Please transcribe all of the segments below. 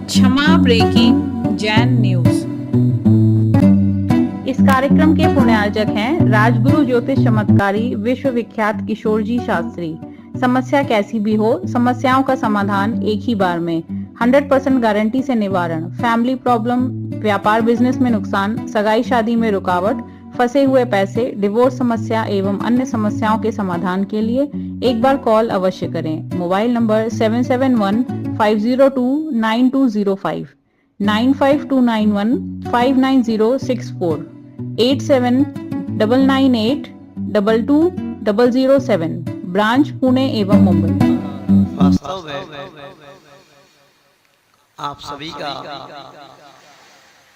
क्षमा breaking Jain news. इस कार्यक्रम के पुण्यार्जक हैं राजगुरु ज्योतिष चमत्कारी विश्वविख्यात किशोर जी शास्त्री। समस्या कैसी भी हो, समस्याओं का समाधान एक ही बार में, 100% गारंटी से निवारण। फैमिली प्रॉब्लम, व्यापार बिजनेस में नुकसान, सगाई शादी में रुकावट, फंसे हुए पैसे, डिवोर्स समस्या एवं अन्य समस्याओं के समाधान के लिए एक बार कॉल अवश्य करें। Mobile number 7715029205, 9529159064, 8799822007। ब्रांच पुणे एवं मुंबई। वास्तव में आप सभी का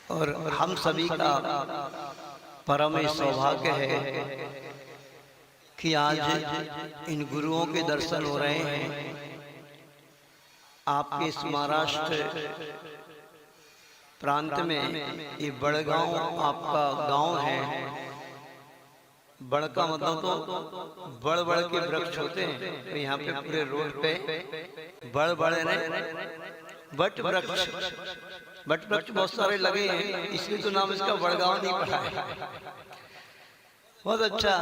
और हम सभी का परम सौभाग्य है कि आज इन गुरुओं के दर्शन हो रहे हैं। आपके इस महाराष्ट्र प्रांत में ये बड़गांव आपका गांव है। बड़ का मतलब तो बड़ बड़ के वृक्ष होते हैं, तो यहाँ पे पूरे रोड पे बड़ बड़े बट वृक्ष बहुत सारे लगे हैं, इसलिए तो नाम इसका बड़गांव नहीं पड़ा है। बहुत अच्छा।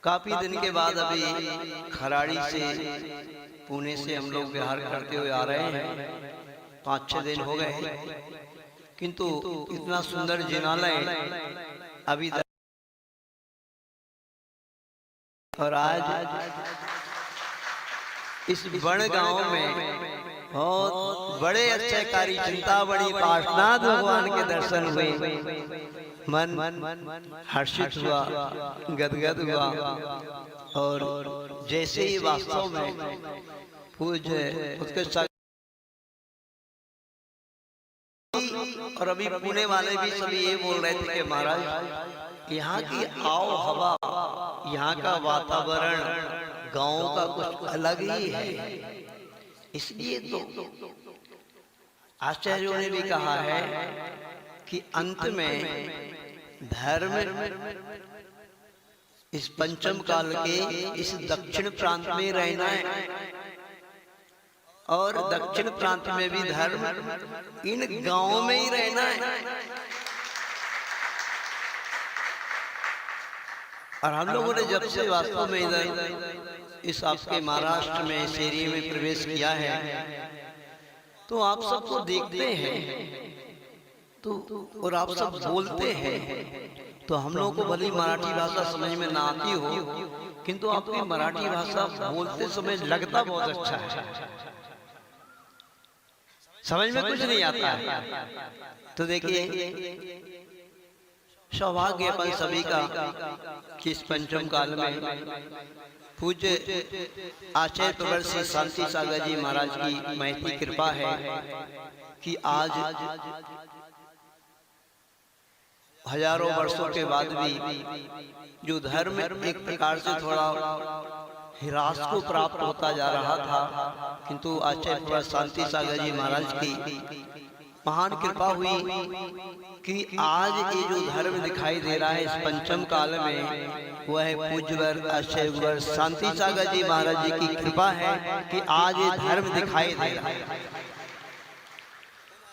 काफी दिन के बाद अभी खराड़ी से पुणे से हम लोग बिहार करते हुए आ रहे हैं। 5-6 दिन हो गए, किंतु इतना सुंदर जिनालय अभी तक। और आज इस बड़ गांव में बहुत बड़े अच्छे कार्य चिंतामणि पार्श्वनाथ भगवान के दर्शन हुए। मन हर्षित हुआ, गदगद हुआ। और जैसे ही वास्तव में पूज्य उत्कृष्ट, और अभी पुणे वाले भी सभी ये बोल रहे थे कि महाराज यहाँ की आओ हवा, यहाँ का वातावरण गांव का कुछ अलग ही है। इसलिए तो आचार्यों ने भी कहा है कि अंत में धर्म इस पंचम काल के इस दक्षिण प्रांत में रहना है, और दक्षिण प्रांत में भी धर्म इन गांवों में ही रहना है। और हम लोगों ने जब से वास्तव में इधर इस आपके महाराष्ट्र में इस एरिया में प्रवेश किया है, तो आप सबको देखते हैं तो और आप सब बोलते हैं, तो हम लोगों को भली मराठी भाषा समझ में ना आती हो, किंतु आपकी मराठी भाषा बोलते समय लगता बहुत अच्छा है। समझ में कुछ नहीं आता है। तो देखिए, सौभाग्य अपन सभी का कि इस पंचम काल में पूज्य आचार्य प्रवर श्री शांति सागर जी महाराज की महती कृपा है कि आज हजारों वर्षों के बाद भी जो धर्म एक प्रकार से थोड़ा हिरास को प्राप्त होता जा रहा था, किंतु आचार्य प्रवर शांति सागर जी महाराज की महान कृपा हुई कि आज ये जो धर्म दिखाई दे रहा है इस पंचम काल में, वह पूज्यवर आचार्य गुरुवर शांति सागर जी महाराज जी की कृपा है कि आज ये धर्म दिखाई दे रहा है।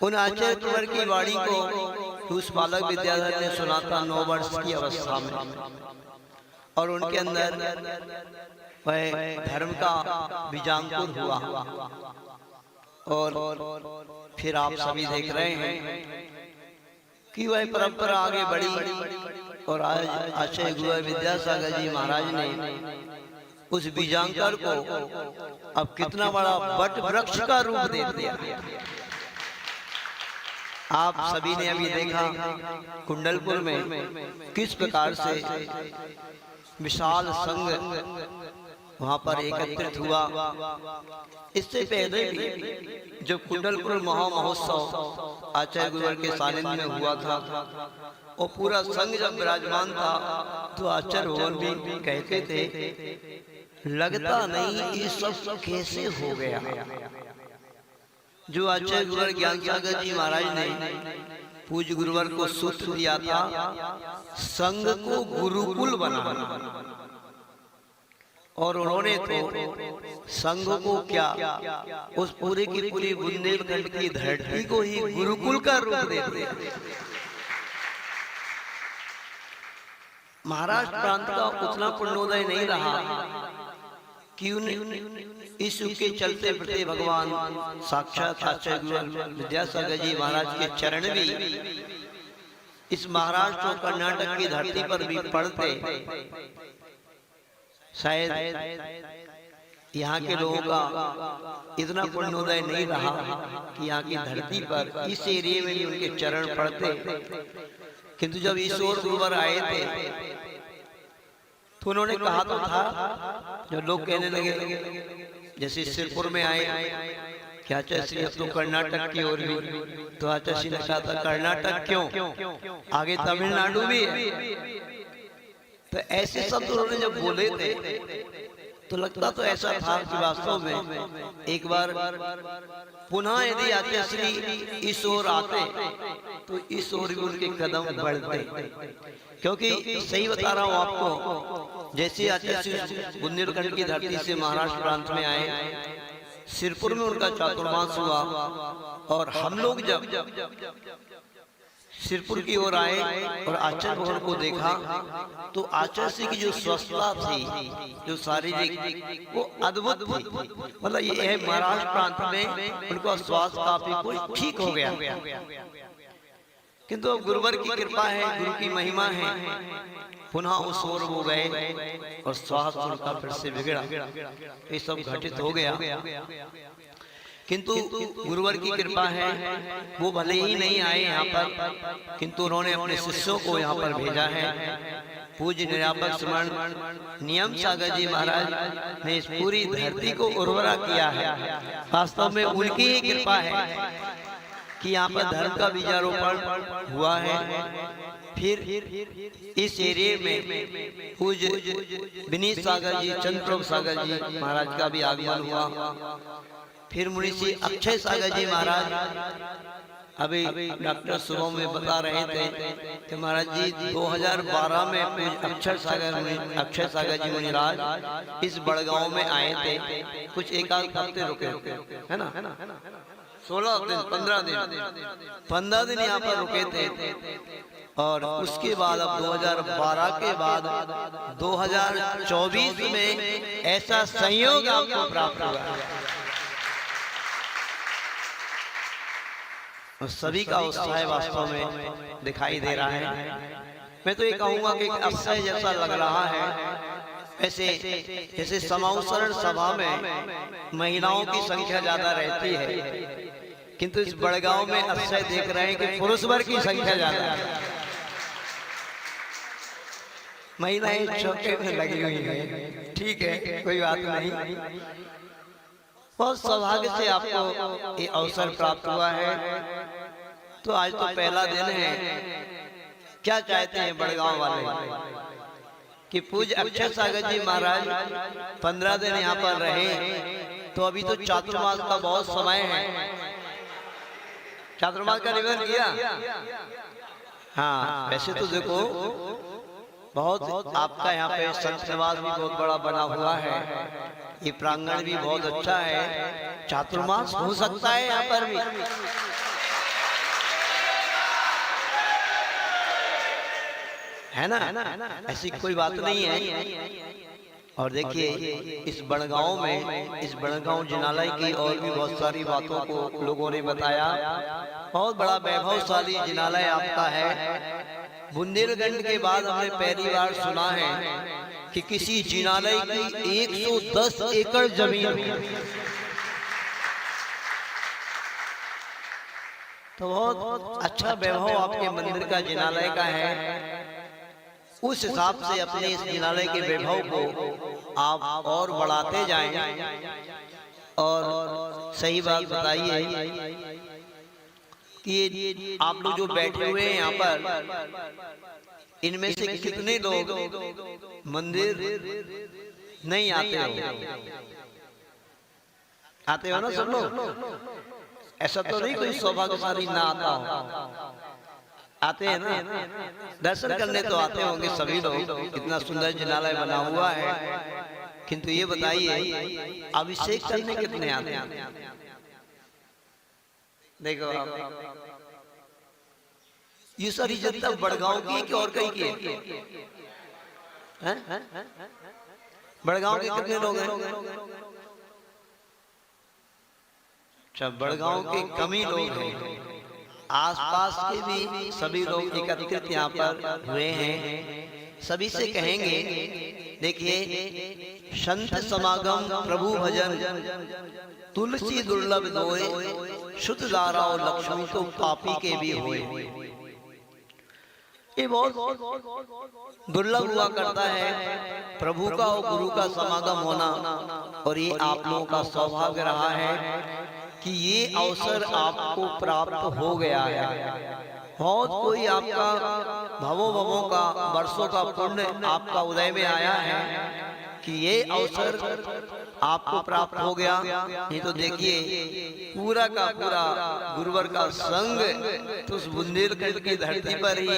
उन आचार्य गुरुवर की वाणी को उस बालक विद्याधर ने सुना था 9 वर्ष की अवस्था में, और उनके अंदर वह धर्म का बीजांकुर हुआ। और फिर आप सभी देख रहे हैं कि वह परंपरा आगे बढ़ी, और आज आचार्य गुरुवर विद्यासागर जी महाराज ने उस बीजांकर को अब कितना बड़ा वट वृक्ष का रूप दे दिया। आप सभी ने अभी देखा कुंडलपुर में किस प्रकार से विशाल संघ वहां पर एकत्रित हुआ। इससे पहले भी जब कुंडलपुर महोत्सव आचार्य गुरुवर के सानिध्य में हुआ था, और पूरा संघ जब विराजमान था, तो आचार्य भवन भी कहते थे लगता नहीं ये सब कैसे हो गया। जो आचार्य गुरुवर ज्ञान सागर जी महाराज ने पूज्य गुरुवर को सूत्र दिया था, संघ को गुरुकुल बनाना। और उन्होंने तो संघ को क्या, उस पूरी की पूरी बुंदेलखंड की धरती को ही गुरुकुल का रूप दे दिया। महाराष्ट्र प्रांत का उतना पुण्योदय नहीं रहा कि इस युग के चलते फिरते भगवान साक्षात आचार्य गुरु विद्यासागर जी महाराज के चरण भी इस महाराष्ट्र और कर्नाटक की धरती पर भी पड़ते, शायद यहाँ के लोगों का इतना पुण्योदय नहीं रहा कि यहाँ की धरती पर इस एरिया में भी उनके चरण पड़ते। किंतु जब ईश्वर गुरुवर आए थे तो उन्होंने कहा तो था, जो लोग कहने लगे जैसे सिरपुर में आए कि आचार्य श्री अब तो कर्नाटक की ओर भी, तो आचार्य श्री ने कहा था कर्नाटक क्यों, आगे तमिलनाडु भी है। तो ऐसे शब्द उन्होंने जब बोले थे तो लगता तो ऐसा था कि वास्तव में एक बार पुनः यदि आचार्य श्री इस ओर आते तो इस ओर भी उनके कदम बढ़ते। क्योंकि सही बता रहा हूँ आपको, जैसे आचार्य श्री बुंदेलखंड की धरती से महाराष्ट्र प्रांत में आए, सिरपुर में उनका चातुर्मास हुआ, और हम लोग जब सिरपुर की ओर आए और आचार्य भवन को देखा तो आचार्य श्री की जो स्वस्थता थी, जो शारीरिक, वो अद्भुत थी। मतलब ये है महाराष्ट्र प्रांत में उनका स्वास्थ्य काफी कुछ ठीक हो गया। किंतु अब गुरुवर की कृपा है, गुरु की महिमा है, पुनः उस ओर वो गए और स्वास्थ्य उनका फिर से बिगड़ा, ये सब घटित हो गया। किंतु गुरुवर की कृपा है, वो भले ही नहीं आए यहाँ पर, किंतु उन्होंने अपने शिष्यों को यहाँ पर भेजा है। पूज्य निरापक स्मरण नियम सागर जी महाराज ने इस पूरी धरती को उर्वरा किया है। वास्तव में उनकी ही कृपा है कि यहाँ पर धर्म का बीजारोपण हुआ है। फिर इस एरिया में पूज्य विनीत सागर जी, चंद्रप्रभु सागर जी महाराज का भी आगमन हुआ। फिर मुनीषी अक्षय सागर जी महाराज, अभी डॉक्टर सुबह में बता रहे थे कि महाराज जी 2012 में अक्षय सागर जी मुनिराज इस बड़गांव में आए थे। कुछ एक आध हफ्ते रुके, है ना, 16 दिन 15 दिन यहाँ पर रुके थे। और उसके बाद अब 2012 के बाद 2024 में ऐसा संयोग आपको प्राप्त हुआ। सभी का उत्साह वास्तव में दिखाई दे रहा है। मैं तो ये कहूंगा कि अक्षय जैसा लग रहा है। ऐसे जैसे समावसरण सभा में महिलाओं की संख्या ज्यादा रहती है, किंतु इस बड़गांव में अक्षय देख रहे हैं कि पुरुष वर्ग की संख्या ज्यादा है। महिलाएं चौके में लगी हुई है, ठीक है, कोई बात नहीं। बहुत सौभाग्य से आपको ये अवसर प्राप्त हुआ है। तो आज तो पहला दिन है। क्या चाहते हैं बड़गांव वाले कि पूज्य अक्षय सागर जी महाराज 15 दिन यहाँ पर रहे, तो अभी तो चातुर्मास का बहुत समय है। चातुर्मास का निवेदन किया। हाँ, वैसे तो देखो बहुत आपका यहाँ पे संत निवास भी बहुत बड़ा बना हुआ है, ये प्रांगण भी बहुत अच्छा है, चातुर्मास हो सकता है यहाँ पर भी। है ना, ऐसी कोई बात नहीं है। और देखिए इस बड़गांव में, इस बड़गांव जिनालय की और भी बहुत सारी बातों को लोगों ने बताया। बहुत बड़ा वैभवशाली जिनालय आपका है। बुंदेलखंड के बाद हमने पहली बार सुना है कि किसी जिनालय की 110 एकड़ जमीन, तो बहुत अच्छा वैभव आपके मंदिर का जिनालय का है। उस हिसाब से अपने इस जिनालय के वैभव को आप और बढ़ाते जाएं। और सही बात बताइए कि आप लोग जो बैठे हुए हैं यहाँ पर, इनमें से कितने लोग मंदिर नहीं आते हो ना सब लोग? ऐसा तो नहीं कोई सौभाग्यशाली ना आता हो, आते हैं ना, दर्शन करने तो आते होंगे सभी लोग। कितना सुंदर जिनालय बना हुआ है। किंतु ये बताइए अभिषेक करने कितने आते हैं? देखो आप, ये सारी जनता बड़गांव की कि और कहीं की है? बड़गांव के कितने लोग हैं? अच्छा, बड़गांव के कम ही लोग हैं। आसपास के भी सभी लोग एकत्रित यहाँ पर हुए हैं। सभी से कहेंगे, देखिए, संत समागम प्रभु भजन तुलसी दुर्लभ दोए, शुद्ध दारा और लक्ष्मी तो पापी के भी होए। ये बहुत दुर्लभ हुआ करता है प्रभु का और गुरु का समागम होना, और ये आप लोगों का सौभाग्य रहा है कि ये अवसर आपको प्राप्त हो गया है। बहुत कोई आपका भवों का वर्षों का पुण्य आपका उदय में आया है कि ये अवसर आपको प्राप्त हो गया। नहीं तो देखिए, पूरा का पूरा गुरुवर का संग तो उस बुंदेलखंड की धरती पर ही,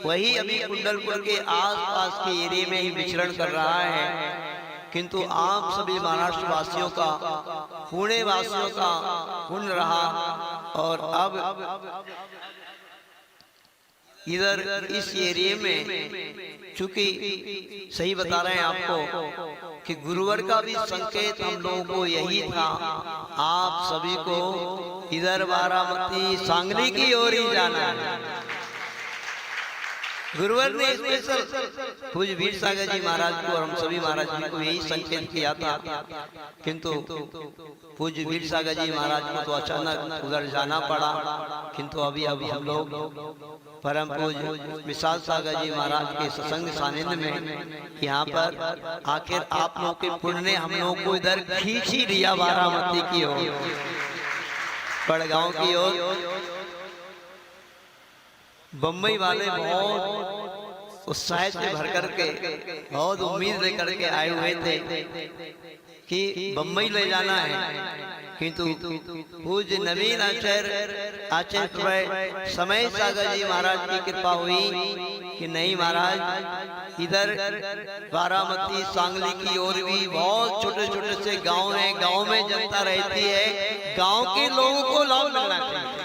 वही अभी कुंडलपुर के आसपास के एरिया में ही विचरण कर रहा है। किंतु आप सभी महाराष्ट्र वासियों का, पुणे वासियों का पुण्य रहा, और अब इधर इस एरिया में, चूंकि सही बता रहे हैं आपको कि गुरुवर का भी संकेत हम लोगों को यही था, आप सभी को इधर बारामती सांगली की ओर ही जाना है। गुरुवर ने स्पेशल पूज्य वीर सागर जी महाराज को और हम सभी महाराज जी को यही संकेत किया था, किंतु पूज्य वीर सागर जी महाराज को तो अचानक उधर जाना पड़ा। किंतु अभी हम लोग परम पूज्य विशाल सागर जी महाराज के सत्संग सानिध्य में यहाँ पर आखिर आप लोग के पुण्य ने हम लोग को इधर खींच ही लिया, बारामती की ओर, बड़गांव की ओर। बम्बई वाले बहुत उत्साह से भर करके, बहुत उम्मीद लेकर के आए हुए थे कि बम्बई ले जाना है, किंतु पूज्य नवीन आचार्य समय सागर जी महाराज की कृपा हुई कि नहीं महाराज, इधर बारामती सांगली की ओर भी बहुत छोटे छोटे से गांव हैं, गांव में जनता रहती है, गांव के लोगों को लाभ मिलना चाहिए।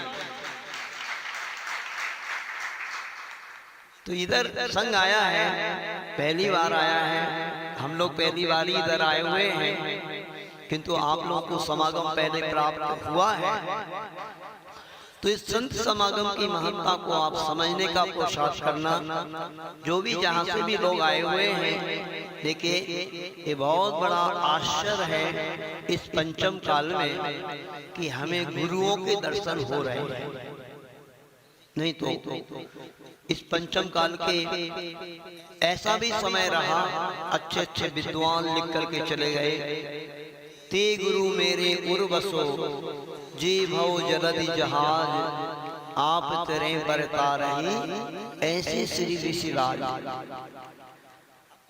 तो इधर संघ आया है, पहली बार आया है, हम लोग पहली बार ही इधर आए हुए हैं, किंतु आप लोगों को समागम पहले प्राप्त हुआ है। तो इस संत समागम की महत्ता को आप समझने का पुरुषार्थ करना, जो भी जहाँ से भी लोग आए हुए हैं। देखिए, ये बहुत बड़ा आश्चर्य है इस पंचम काल में कि हमें गुरुओं के दर्शन हो रहे हैं। नहीं तो इस पंचम काल के ऐसा भी समय रहा, अच्छे अच्छे विद्वान लिख करके चले गए, ते गुरु मेरे उर्वसो जी भव जलधि जहाज, आप तेरे बरता रही ऐसे श्री ऋषिराज।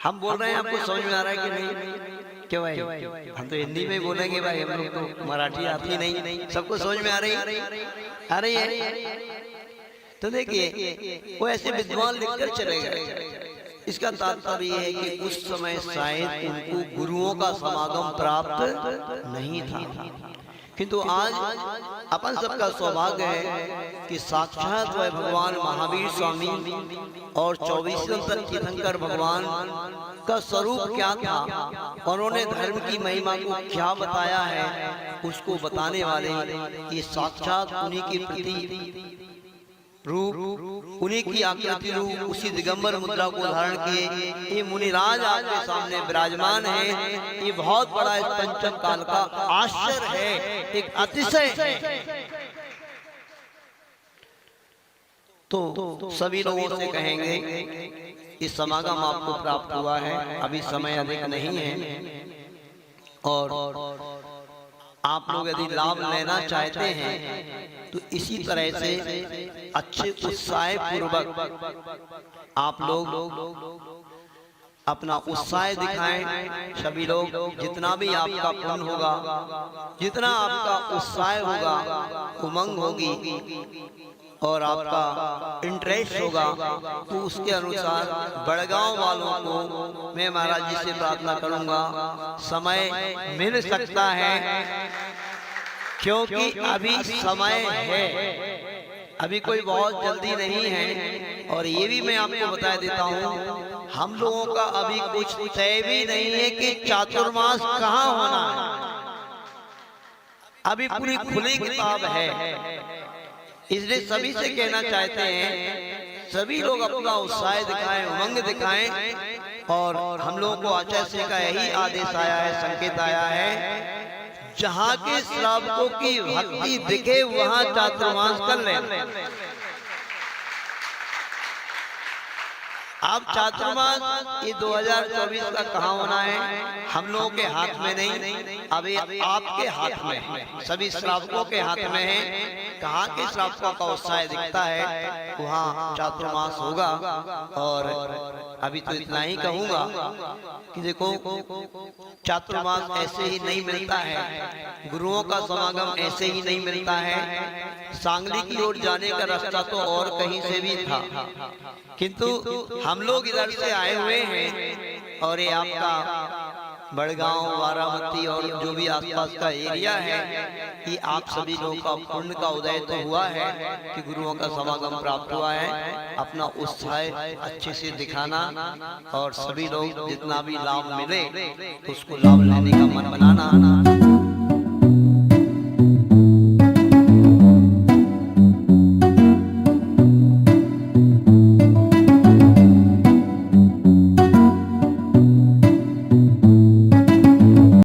हम बोल रहे हैं, आपको समझ में आ रहा है कि नहीं? क्यों भाई, हम तो हिंदी में बोलेंगे भाई, हम लोग तो मराठी आती नहीं, सबको समझ में आ रही है। तो देखिए, वो ऐसे विद्वान लिखकर चले गए। इसका तात्पर्य है कि उस समय शायद उनको गुरुओं का समागम प्राप्त नहीं था, किंतु आज अपन सबका सौभाग्य है कि साक्षात वह भगवान महावीर स्वामी और 24 तीर्थंकर भगवान का स्वरूप क्या था, उन्होंने धर्म की महिमा को क्या बताया है, उसको बताने वाले ये साक्षात उन्हीं के प्रति रूप, उन्हीं की आकृति रूप, उसी दिगंबर मुद्रा को धारण किए ये मुनिराज आपके सामने विराजमान है। ये बहुत बड़ा इस पंचम काल का आश्चर्य है, एक अतिशय है। तो सभी लोगों से कहेंगे, इस समागम आपको प्राप्त हुआ है, अभी समय अधिक नहीं है, और आप लोग यदि लाभ लेना चाहते हैं तो इसी तरह से अच्छे उत्साह पूर्वक आप लोग अपना उत्साह दिखाएं। सभी लोग, जितना भी आपका पुण्य होगा, जितना आपका उत्साह होगा, उमंग होगी, और आपका इंटरेस्ट होगा तो उसके अनुसार बड़गांव वालों को मैं महाराज जी से प्रार्थना करूंगा, समय मिल सकता है क्योंकि अभी समय है, अभी कोई बहुत जल्दी नहीं है। और ये भी मैं आपको बता देता हूँ, हम लोगों का अभी कुछ तय भी नहीं है कि चातुर्मास कहाँ होना है, अभी पूरी खुली किताब है। इसलिए सभी से कहना चाहते हैं, सभी लोग अपना उत्साह दिखाएं, उमंग दिखाएं। और हम लोगों को आचार्य श्री का यही आदेश आया है, संकेत आया है, जहाँ के श्रावकों की भक्ति दिखे वहाँ चातुर्मास कर लें। आप चातुर्मास ये 2024 का कहाँ होना है हम लोगों के हाथ में नहीं, अभी आपके हाथ में है, सभी श्रावकों के हाथ में है। कहाँ के श्रावकों का उत्साह दिखता है वहाँ चातुर्मास होगा। और अभी तो इतना ही कहूँगा कि देखो, चातुर्मास ऐसे ही नहीं मिलता है, गुरुओं का समागम ऐसे ही नहीं मिलता है। सांगली की ओर जाने का रास्ता तो और कहीं से भी था, किंतु हम लोग इधर से आए हुए हैं। और ये आपका बड़गांव, बारामती और जो भी आसपास का एरिया है, ये आप सभी लोगों का पुण्य का उदय तो हुआ है कि गुरुओं का समागम प्राप्त हुआ है। अपना उत्साह अच्छे से दिखाना और सभी लोग जितना भी लाभ मिले तो उसको लाभ लेने का मन बनाना।